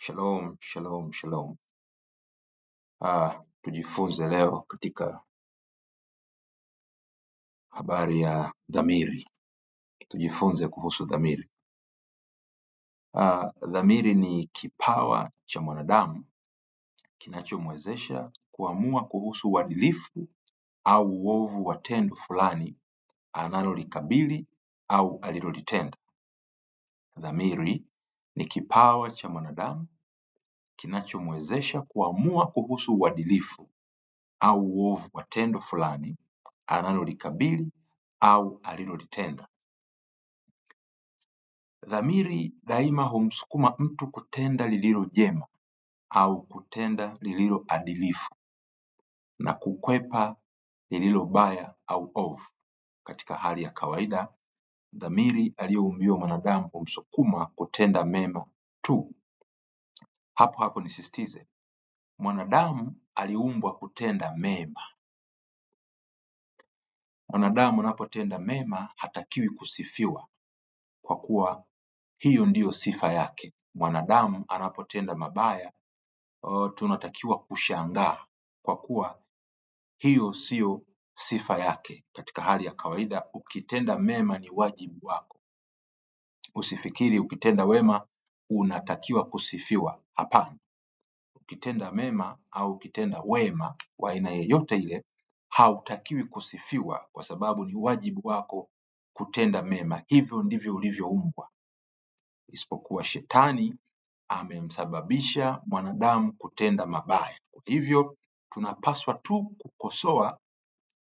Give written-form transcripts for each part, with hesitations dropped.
Shalom, shalom, shalom. Tujifunze leo katika habari ya dhamiri. Tujifunze kuhusu dhamiri. Dhamiri ni kipawa cha mwanadamu kinachomwezesha kuamua kuhusu uadilifu au uovu wa tendo fulani analolikabili au alilolitenda. Dhamiri ni kipawa cha mwanadamu kinachomwezesha kuamua kuhusu uadilifu au uovu wa tendo fulani analolikabili au alilolitenda. Dhamiri daima humsukuma mtu kutenda lililo jema au kutenda lililo adilifu na kukwepa lililo baya au ovu. Katika hali ya kawaida, dhamiri aliyoumbiwa mwanadamu humsukuma kutenda mema tu. Hapo nisisitize, mwanadamu aliumbwa kutenda mema. Mwanadamu anapotenda mema hatakiwi kusifiwa, kwa kuwa hiyo ndiyo sifa yake. Mwanadamu anapotenda mabaya, tunatakiwa kushangaa, kwa kuwa hiyo siyo sifa yake. Katika hali ya kawaida, ukitenda mema ni wajibu wako. Usifikiri ukitenda wema unatakiwa kusifiwa. Hapana. Ukitenda mema au ukitenda wema wa aina yoyote ile, hautakiwi kusifiwa, kwa sababu ni wajibu wako kutenda mema. Hivyo ndivyo ulivyoumbwa. Isipokuwa shetani amemsababisha mwanadamu kutenda mabaya. Kwa hivyo tunapaswa tu kukosoa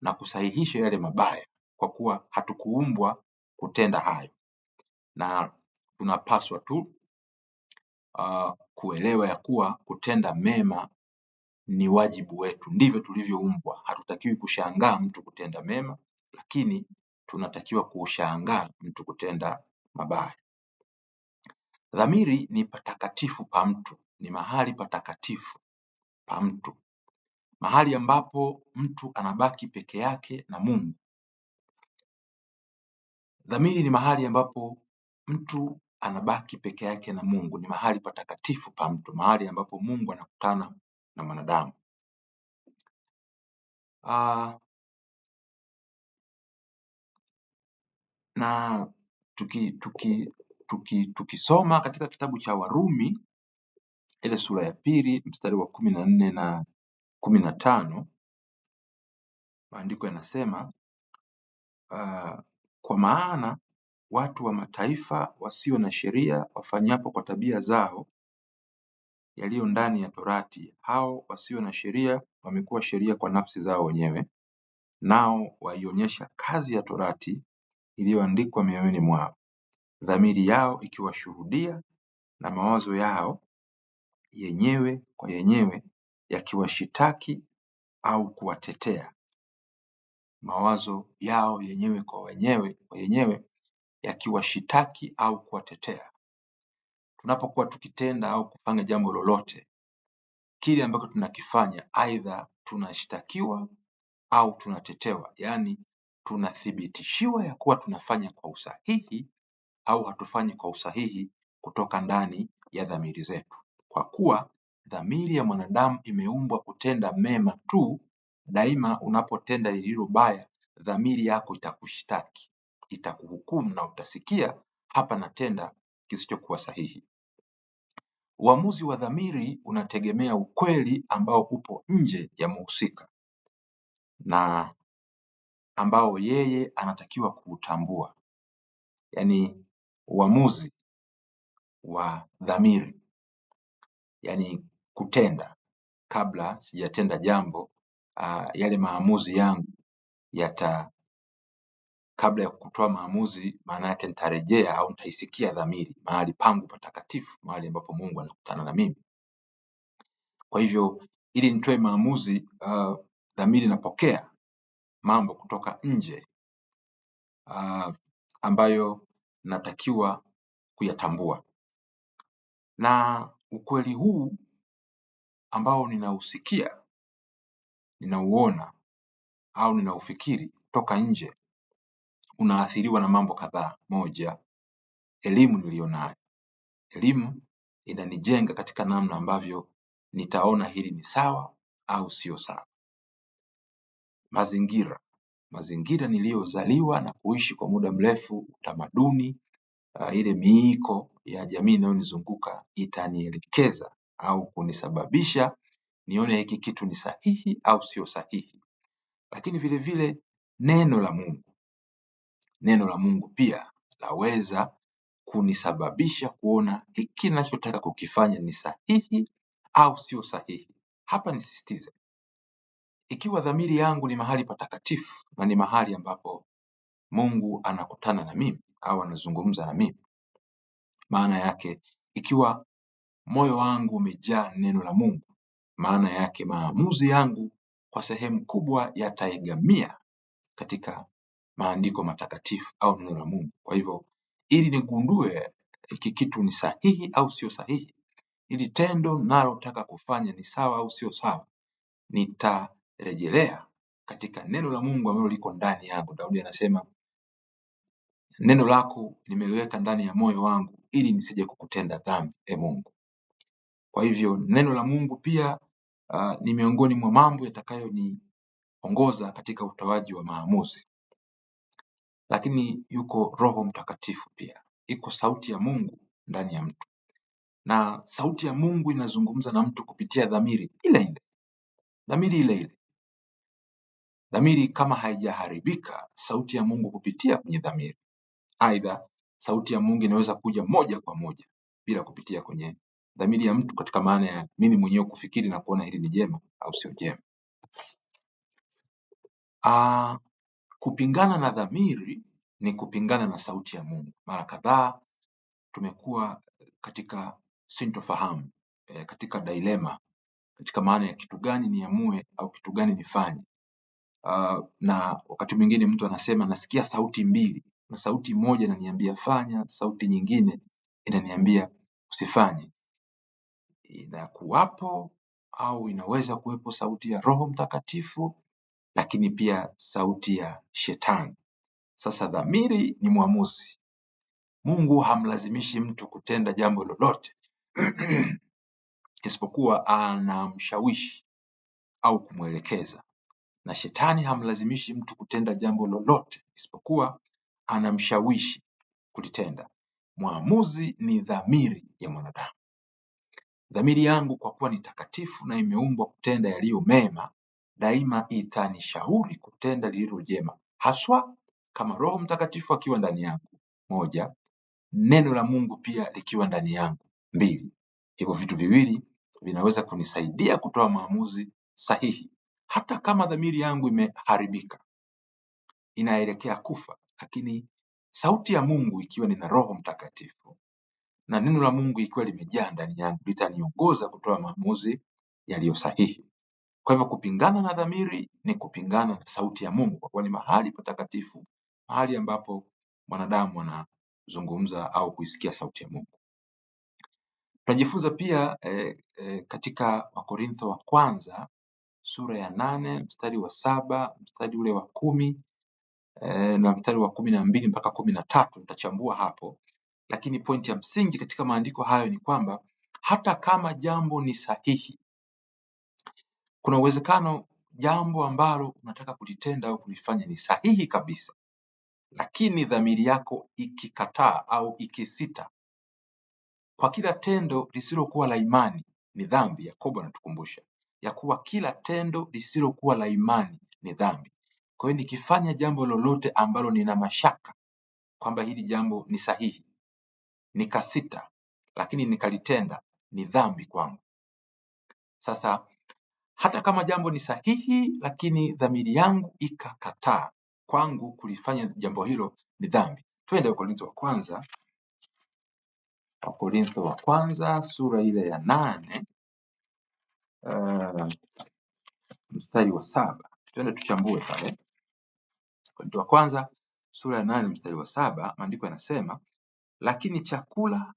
na kusahihisha yale mabaya, kwa kuwa hatukuumbwa kutenda hayo. Na tunapaswa tu kuelewa ya kuwa kutenda mema ni wajibu wetu. Ndivyo tulivyoumbwa. Hatutakiwi kushangaa mtu kutenda mema, lakini tunatakiwa kushangaa mtu kutenda mabaya. Dhamiri ni patakatifu pa mtu, ni mahali patakatifu pa mtu, mahali ambapo mtu anabaki peke yake na Mungu. Dhamiri ni mahali ambapo mtu anabaki peke yake na Mungu, ni mahali patakatifu pa mtu, mahali ambapo Mungu anakutana na mwanadamu. Na tukisoma katika kitabu cha Warumi ile sura ya 2 mstari wa 14 na 15, maandiko yanasema kwa maana watu wa mataifa wasio na sheria wafanyapo kwa tabia zao yaliyo ndani ya Torati, hao wasio na sheria wamekuwa sheria kwa nafsi zao wenyewe, nao waionyesha kazi ya Torati iliyoandikwa mioyoni mwao, dhamiri yao ikiwashuhudia na mawazo yao yenyewe kwa yenyewe yakiwashitaki au kuwatetea. Mawazo yao yenyewe kwa yenyewe yakiwashitaki au kuwatetea. Tunapokuwa tukitenda au kufanya jambo lolote, kile ambacho tunakifanya aidha tunashtakiwa au tunatetewa, yaani tunathibitishiwa ya kuwa tunafanya kwa usahihi au hatufanyi kwa usahihi kutoka ndani ya dhamiri zetu. Kwa kuwa dhamiri ya mwanadamu imeumbwa kutenda mema tu, daima unapotenda lililo baya, dhamiri yako itakushtaki, itakuhukumu na utasikia hapa natenda kisichokuwa sahihi. Uamuzi wa dhamiri unategemea ukweli ambao upo nje ya mhusika na ambao yeye anatakiwa kuutambua. Yaani uamuzi wa dhamiri, yaani kutenda kabla sijatenda jambo, yale maamuzi yangu kabla ya kutoa maamuzi, maana yake nitarejea au nitaisikia dhamiri, mahali pangu patakatifu, mahali ambapo Mungu anakutana na mimi. Kwa hivyo ili nitoe maamuzi, dhamiri inapokea mambo kutoka nje ambayo natakiwa kuyatambua. Na ukweli huu ambao ninausikia, ninauona au ninaufikiri toka nje, unaathiriwa na mambo kadhaa. Moja, elimu nilionayo. Elimu inanijenga katika namna ambavyo nitaona hili ni sawa au sio sawa. Mazingira niliyozaliwa na kuishi kwa muda mrefu, utamaduni, ile miiko ya jamii inayonizunguka itanielekeza au kunisababisha nione hiki kitu ni sahihi au sio sahihi. Lakini vile vile neno la Mungu pia laweza kunisababisha kuona hiki ninachotaka kukifanya ni sahihi au sio sahihi. Hapa nisisitize, ikiwa dhamiri yangu ni mahali patakatifu na ni mahali ambapo Mungu anakutana na mimi au anazungumza na mimi, maana yake ikiwa moyo wangu umejaa neno la Mungu, maana yake maamuzi yangu kwa sehemu kubwa yataegamia katika maandiko matakatifu au neno la Mungu. Kwa hivyo ili nigundue hiki kitu ni sahihi au sio sahihi, ili tendo nalotaka kufanya ni sawa au sio sawa, nitarejelea katika neno la Mungu ambalo liko ndani yangu. Daudi anasema, neno lako nimeliweka ndani ya moyo wangu ili nisije kukutenda dhambi, Mungu. Kwa hivyo neno la Mungu pia ni miongoni mwa mambo yatakayoniongoza katika utoaji wa maamuzi. Lakini yuko Roho Mtakatifu pia, iko sauti ya Mungu ndani ya mtu, na sauti ya Mungu inazungumza na mtu kupitia dhamiri ile ile. Dhamiri kama haijaharibika, sauti ya Mungu kupitia kwenye dhamiri. Aidha, sauti ya Mungu inaweza kuja moja kwa moja bila kupitia kwenye dhamiri ya mtu, katika maana ya mimi mwenyewe kufikiri na kuona hili ni jema au sio jema. Kupingana na dhamiri ni kupingana na sauti ya Mungu. Mara kadhaa tumekuwa katika sintofahamu, katika dilema, katika maana ya kitu gani niamue au kitu gani nifanye. Na wakati mwingine mtu anasema nasikia sauti mbili, na sauti moja inaniambia fanya, sauti nyingine inaniambia usifanye. Inakuwapo au inaweza kuwepo sauti ya Roho Mtakatifu, lakini pia sauti ya Shetani. Sasa dhamiri ni mwamuzi. Mungu hamlazimishi mtu kutenda jambo lolote isipokuwa anamshawishi au kumwelekeza, na Shetani hamlazimishi mtu kutenda jambo lolote isipokuwa anamshawishi kulitenda. Mwamuzi ni dhamiri ya mwanadamu. Dhamiri yangu kwa kuwa ni takatifu na imeumbwa kutenda yaliyo mema, daima itanishauri kutenda lililo jema, haswa kama Roho Mtakatifu akiwa ndani yangu, moja, neno la Mungu pia likiwa ndani yangu, mbili. Hivyo vitu viwili vinaweza kunisaidia kutoa maamuzi sahihi, hata kama dhamiri yangu imeharibika, inaelekea kufa, lakini sauti ya Mungu ikiwa nina Roho Mtakatifu na neno la Mungu ikiwa limejaa ndani yangu, litaniongoza kutoa maamuzi yaliyo sahihi. Kwa hivyo kupingana na dhamiri ni kupingana na sauti ya Mungu, kwa kuwa ni mahali patakatifu, mahali ambapo mwanadamu anazungumza au kuisikia sauti ya Mungu. Tunajifunza pia katika Wakorintho wa kwanza sura ya 8 mstari wa 7, mstari ule wa 10 na mstari wa 12 mpaka 13. Nitachambua hapo, lakini pointi ya msingi katika maandiko hayo ni kwamba hata kama jambo ni sahihi, kuna uwezekano jambo ambalo unataka kulitenda au kulifanya ni sahihi kabisa, lakini dhamiri yako ikikataa au ikisita. Kwa kila tendo lisilokuwa la imani ni dhambi. Yakobo anatukumbusha ya kuwa kila tendo lisilokuwa la imani ni dhambi. Kwa hiyo nikifanya jambo lolote ambalo nina mashaka kwamba hili jambo ni sahihi, nikasita, lakini nikalitenda, ni dhambi kwangu. Sasa hata kama jambo ni sahihi, lakini dhamiri yangu ikakataa, kwangu kulifanya jambo hilo ni dhambi. Twende Wakorintho wa kwanza sura ile ya 8 mstari wa 7. Twende tuchambue pale. Wakorintho wa kwanza sura ya 8 mstari wa 7, maandiko yanasema, lakini chakula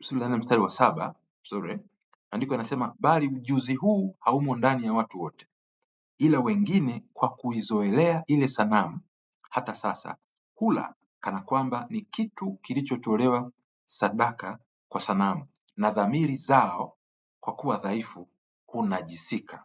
sura ya 8 mstari wa 7, maandiko yanasema, bali ujuzi huu haumo ndani ya watu wote, ila wengine kwa kuizoelea ile sanamu hata sasa hula kana kwamba ni kitu kilichotolewa sadaka kwa sanamu, na dhamiri zao kwa kuwa dhaifu hunajisika.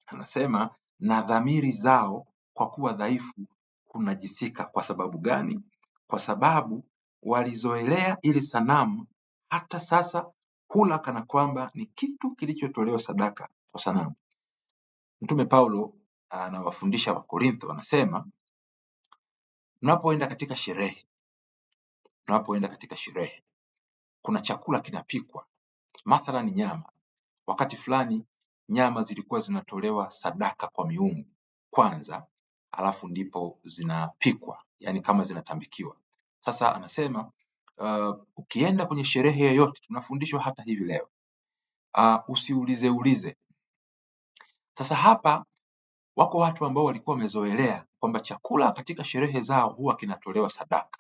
Anasema na dhamiri zao kwa kuwa dhaifu hunajisika. Kwa sababu gani? Kwa sababu walizoelea ili sanamu, hata sasa hula kana kwamba ni kitu kilichotolewa sadaka kwa sanamu. Mtume Paulo anawafundisha Wakorintho, anasema mnapoenda katika sherehe, kuna chakula kinapikwa, mathalan nyama. Wakati fulani nyama zilikuwa zinatolewa sadaka kwa miungu kwanza, alafu ndipo zinapikwa, yani kama zinatambikiwa. Sasa anasema ukienda kwenye sherehe yoyote, tunafundishwa hata hivi leo, usiulize. Sasa hapa wako watu ambao walikuwa wamezoelea kwamba chakula katika sherehe zao huwa kinatolewa sadaka.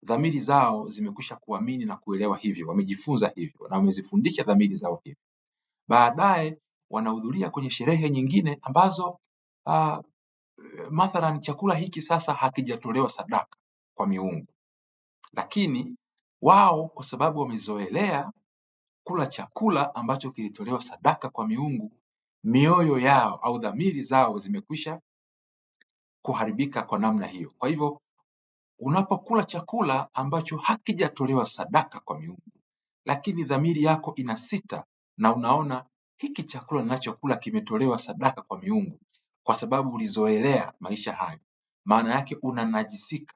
Dhamiri zao zimekwisha kuamini na kuelewa hivyo, wamejifunza hivyo na wamezifundisha dhamiri zao hivyo. Baadaye wanahudhuria kwenye sherehe nyingine ambazo mathalan chakula hiki sasa hakijatolewa sadaka kwa miungu, lakini wao kwa sababu wamezoelea kula chakula ambacho kilitolewa sadaka kwa miungu, mioyo yao au dhamiri zao zimekwisha kuharibika kwa namna hiyo. Kwa hivyo unapokula chakula ambacho hakijatolewa sadaka kwa miungu, lakini dhamiri yako inasita na unaona hiki chakula ninachokula kimetolewa sadaka kwa miungu, kwa sababu ulizoelea maisha hayo, maana yake unanajisika,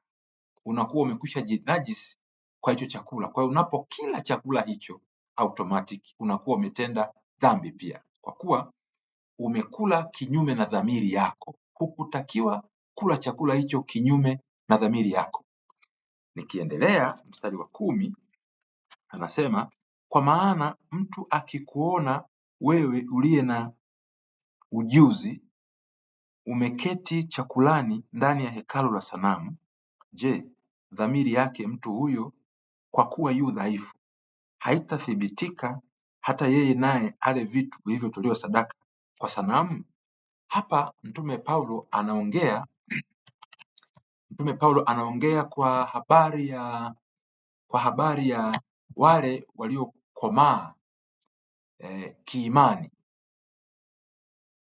unakuwa umekwisha jinajisi kwa hicho chakula. Kwa hiyo unapokila chakula hicho automatic unakuwa umetenda dhambi pia, kwa kuwa umekula kinyume na dhamiri yako. Hukutakiwa kula chakula hicho kinyume na dhamiri yako. Nikiendelea mstari wa 10 anasema, kwa maana mtu akikuona wewe uliye na ujuzi umeketi chakulani ndani ya hekalu la sanamu, je, dhamiri yake mtu huyo kwa kuwa yu dhaifu haitathibitika hata yeye naye ale vitu vilivyotolewa sadaka kwa sanamu? Hapa Mtume Paulo anaongea kwa habari ya wale waliokomaa kiimani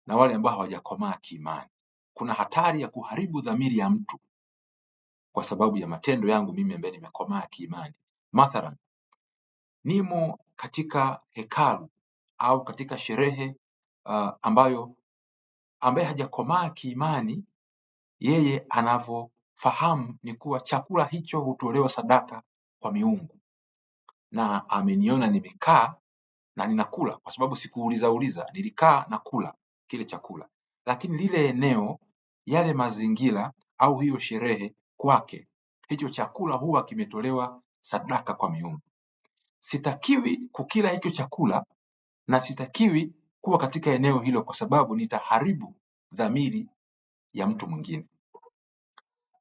na wale ambao hawajakomaa kiimani. Kuna hatari ya kuharibu dhamiri ya mtu kwa sababu ya matendo yangu mimi ambaye nimekomaa kiimani. Mathalan, nimo katika hekalu au katika sherehe ambaye hajakomaa kiimani, yeye anavyofahamu ni kuwa chakula hicho hutolewa sadaka kwa miungu, na ameniona nimekaa na ninakula, kwa sababu sikuuliza, nilikaa na kula kile chakula. Lakini lile eneo, yale mazingira au hiyo sherehe, kwake hicho chakula huwa kimetolewa sadaka kwa miungu. Sitakiwi kukila hicho chakula na sitakiwi kuwa katika eneo hilo, kwa sababu nitaharibu dhamiri ya mtu mwingine.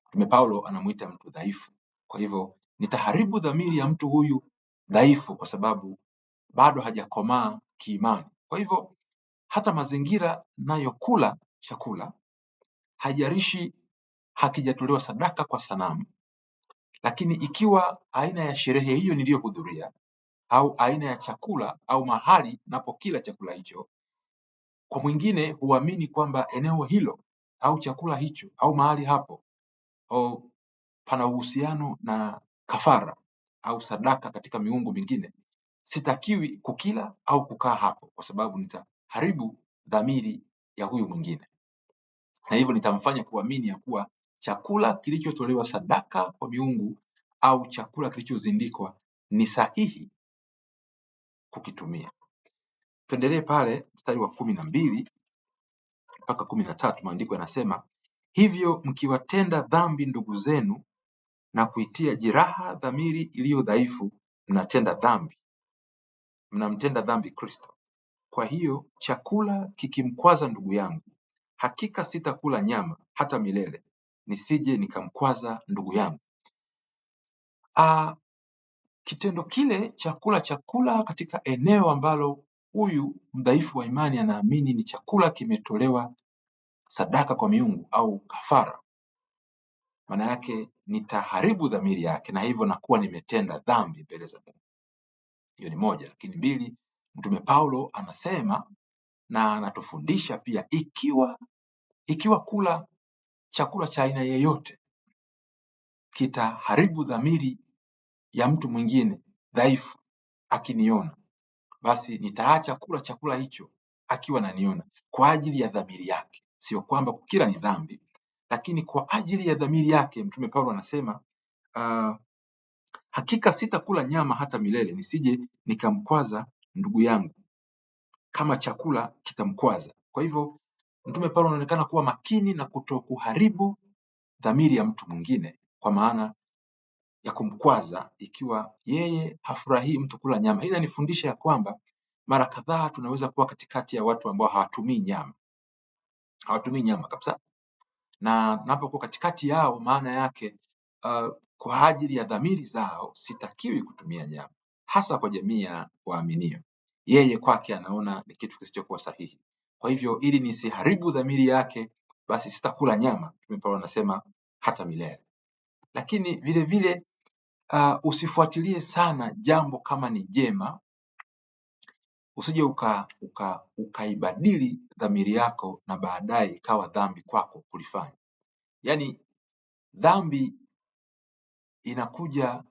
Mtume Paulo anamuita mtu dhaifu. Kwa hivyo nitaharibu dhamiri ya mtu huyu dhaifu kwa sababu bado hajakomaa kiimani. Kwa hivyo hata mazingira nayokula chakula, haijalishi hakijatolewa sadaka kwa sanamu, lakini ikiwa aina ya sherehe hiyo niliyohudhuria au aina ya chakula au mahali napokila chakula hicho, kwa mwingine huamini kwamba eneo hilo au chakula hicho au mahali hapo pana uhusiano na kafara au sadaka katika miungu mingine, sitakiwi kukila au kukaa hapo, kwa sababu nitaharibu dhamiri ya huyu mwingine, na hivyo nitamfanya kuamini ya kuwa chakula kilichotolewa sadaka kwa miungu au chakula kilichozindikwa ni sahihi kukitumia. Tuendelee pale mstari wa 12 mpaka 13. Maandiko yanasema, hivyo mkiwatenda dhambi ndugu zenu na kuitia jeraha dhamiri iliyo dhaifu, mnamtenda dhambi Kristo. Kwa hiyo chakula kikimkwaza ndugu yangu, hakika sitakula nyama hata milele, nisije nikamkwaza ndugu yangu. Kitendo kile chakula katika eneo ambalo huyu mdhaifu wa imani anaamini ni chakula kimetolewa sadaka kwa miungu au kafara, maana yake nitaharibu dhamiri yake, na hivyo nakuwa nimetenda dhambi mbele za Mungu. Hiyo ni moja. Lakini mbili, Mtume Paulo anasema na anatufundisha pia, ikiwa kula chakula cha aina yeyote kitaharibu dhamiri ya mtu mwingine dhaifu akiniona, basi nitaacha kula chakula hicho akiwa ananiona, kwa ajili ya dhamiri yake. Sio kwamba kukila ni dhambi, lakini kwa ajili ya dhamiri yake. Mtume Paulo anasema hakika sitakula nyama hata milele, nisije nikamkwaza ndugu yangu kama chakula kitamkwaza. Kwa hivyo Mtume Paulo anaonekana kuwa makini na kutokuharibu dhamiri ya mtu mwingine, kwa maana ya kumkwaza ikiwa yeye hafurahii mtu kula nyama. Hii inanifundisha ya kwamba mara kadhaa tunaweza kuwa katikati ya watu ambao hawatumii nyama kabisa, na napokuwa katikati yao, maana yake kwa ajili ya dhamiri zao sitakiwi kutumia nyama, hasa kwa jamii ya waaminio. Yeye kwake anaona ni kitu kisichokuwa sahihi. Kwa hivyo ili nisiharibu dhamiri yake, basi sitakula nyama. Mtume Paulo anasema hata milele. Lakini vile vile usifuatilie sana jambo kama ni jema, usije ukaibadili dhamiri yako na baadaye ikawa dhambi kwako kulifanya. Yaani dhambi inakuja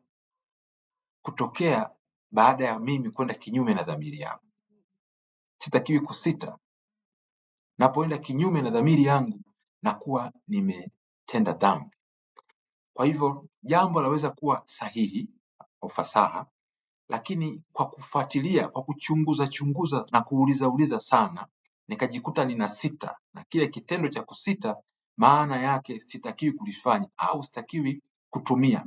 kutokea baada ya mimi kwenda kinyume na dhamiri yangu. Sitakiwi kusita. Napoenda kinyume na dhamiri yangu, nakuwa nimetenda dhambi. Kwa hivyo jambo laweza kuwa sahihi au fasaha, lakini kwa kufuatilia, kwa kuchunguza na kuuliza sana, nikajikuta nina sita, na kile kitendo cha kusita maana yake sitakiwi kulifanya au sitakiwi kutumia.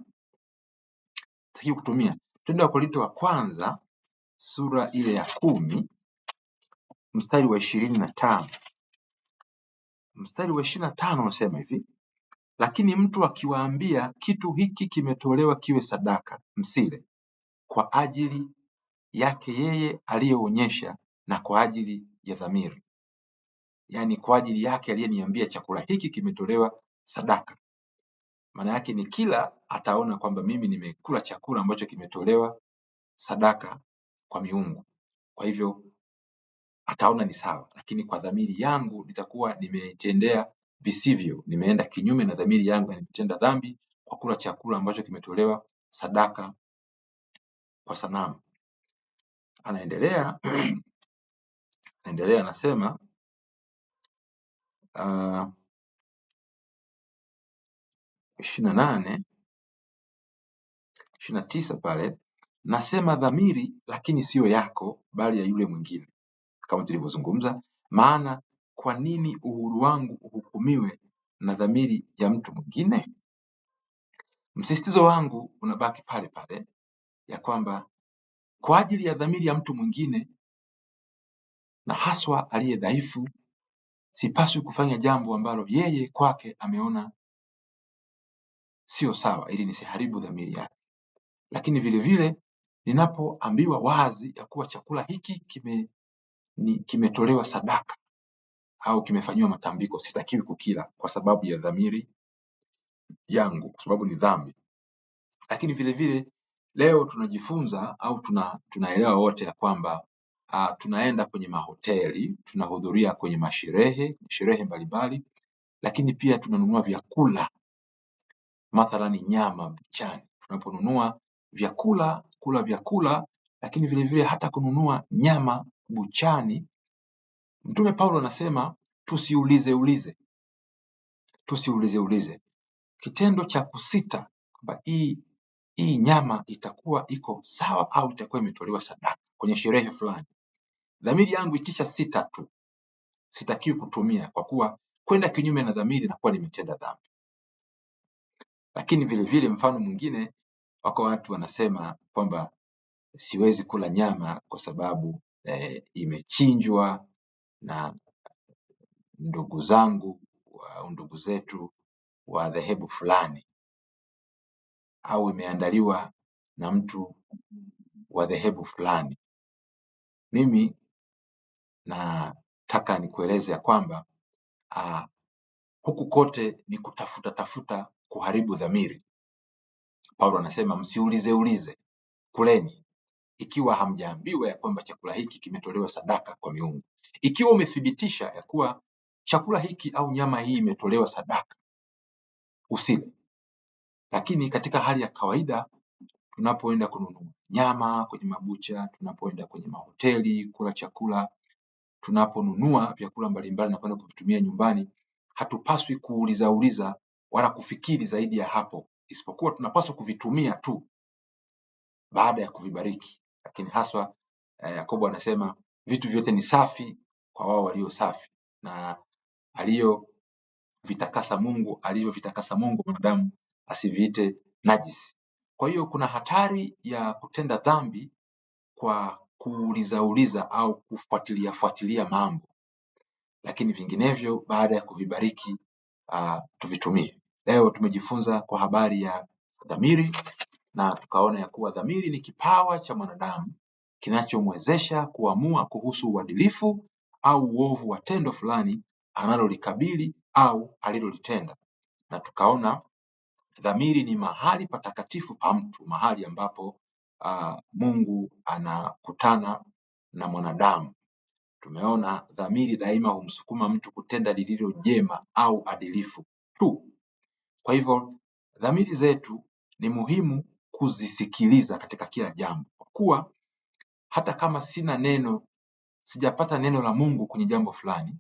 Twende Wakorintho wa kwanza sura ile ya 10 mstari wa 25. Mstari wa 25 unasema hivi: lakini mtu akiwaambia kitu hiki kimetolewa kiwe sadaka, msile, kwa ajili yake yeye aliyeonyesha na kwa ajili ya dhamiri. Yaani kwa ajili yake aliyeniambia chakula hiki kimetolewa sadaka. Maana yake ni kila ataona kwamba mimi nimekula chakula ambacho kimetolewa sadaka kwa miungu, kwa hivyo ataona ni sawa. Lakini kwa dhamiri yangu nitakuwa nimetendea visivyo, nimeenda kinyume na dhamiri yangu, nimetenda dhambi kwa kula chakula ambacho kimetolewa sadaka kwa sanamu. Anaendelea anasema 28 29 pale, nasema dhamiri lakini siyo yako, bali ya yule mwingine, kama tulivyozungumza. Maana kwa nini uhuru wangu uhukumiwe na dhamiri ya mtu mwingine? Msisitizo wangu unabaki pale pale, ya kwamba kwa ajili ya dhamiri ya mtu mwingine, na haswa aliye dhaifu, sipaswi kufanya jambo ambalo yeye kwake ameona sio sawa, ili nisiharibu dhamiri yake. Lakini vile vile ninapoambiwa wazi ya kuwa chakula hiki kimetolewa sadaka au kimefanywa matambiko, sitakiwi kukila kwa sababu ya dhamiri yangu, kwa sababu ni dhambi. Lakini vile vile leo tunajifunza au tunaelewa wote ya kwamba tunaenda kwenye mahoteli, tunahudhuria kwenye sherehe mbalimbali, lakini pia tunanunua vyakula, mathalani nyama buchani. Tunaponunua kula vyakula, lakini vile vile hata kununua nyama buchani, Mtume Paulo anasema tusiulize. Kitendo cha kusita kwamba hii nyama itakuwa iko sawa au itakuwa imetolewa sadaka kwenye sherehe fulani, dhamiri yangu ikisha sita tu, sitakiwi kutumia, kwa kuwa kwenda kinyume na dhamiri nakuwa nimetenda dhambi. Lakini vile vile mfano mwingine, wako watu wanasema kwamba siwezi kula nyama kwa sababu imechinjwa na ndugu zangu au ndugu zetu wa dhehebu fulani, au imeandaliwa na mtu wa dhehebu fulani. Mimi nataka nikueleze ya kwamba huku kote ni kutafuta kuharibu dhamiri. Paulo anasema msiulize ulize, kuleni, ikiwa hamjaambiwa ya kwamba chakula hiki kimetolewa sadaka kwa miungu. Ikiwa umethibitisha ya kuwa chakula hiki au nyama hii imetolewa sadaka, usile. Lakini katika hali ya kawaida, tunapoenda kununua nyama kwenye mabucha, tunapoenda kwenye mahoteli kula chakula, tunaponunua vyakula mbalimbali na kwenda kuvitumia nyumbani, hatupaswi kuuliza wala kufikiri zaidi ya hapo, isipokuwa tunapaswa kuvitumia tu baada ya kuvibariki. Lakini haswa Yakobo anasema vitu vyote ni safi kwa wao walio safi, na alivyovitakasa Mungu mwanadamu asiviite najisi. Kwa hiyo kuna hatari ya kutenda dhambi kwa kuuliza au kufuatilia mambo, lakini vinginevyo baada ya kuvibariki tuvitumie. Leo tumejifunza kwa habari ya dhamiri, na tukaona ya kuwa dhamiri ni kipawa cha mwanadamu kinachomwezesha kuamua kuhusu uadilifu au uovu wa tendo fulani analolikabili au alilolitenda. Na tukaona dhamiri ni mahali patakatifu pa mtu, mahali ambapo Mungu anakutana na mwanadamu. Tumeona dhamiri daima humsukuma mtu kutenda lililo jema au adilifu tu. Kwa hivyo dhamiri zetu ni muhimu kuzisikiliza katika kila jambo, kwa kuwa hata kama sijapata neno la Mungu kwenye jambo fulani,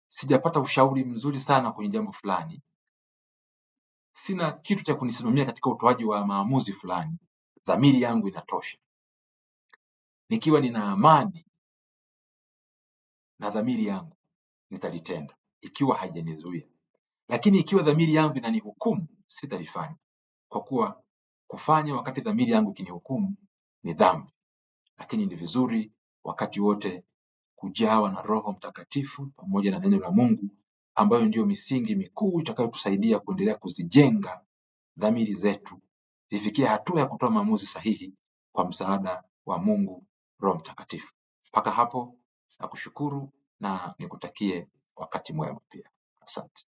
sijapata ushauri mzuri sana kwenye jambo fulani, sina kitu cha kunisimamia katika utoaji wa maamuzi fulani, dhamiri yangu inatosha. Nikiwa nina amani na dhamiri yangu, nitalitenda ikiwa haijanizuia. Lakini ikiwa dhamiri yangu inanihukumu, sitalifanya, kwa kuwa kufanya wakati dhamiri yangu ikinihukumu ni dhambi. Lakini ni vizuri wakati wote kujawa na Roho Mtakatifu pamoja na neno la Mungu, ambayo ndio misingi mikuu itakayotusaidia kuendelea kuzijenga dhamiri zetu zifikie hatua ya kutoa maamuzi sahihi kwa msaada wa Mungu Roho Mtakatifu. Mpaka hapo nakushukuru na nikutakie wakati mwema pia. Asante.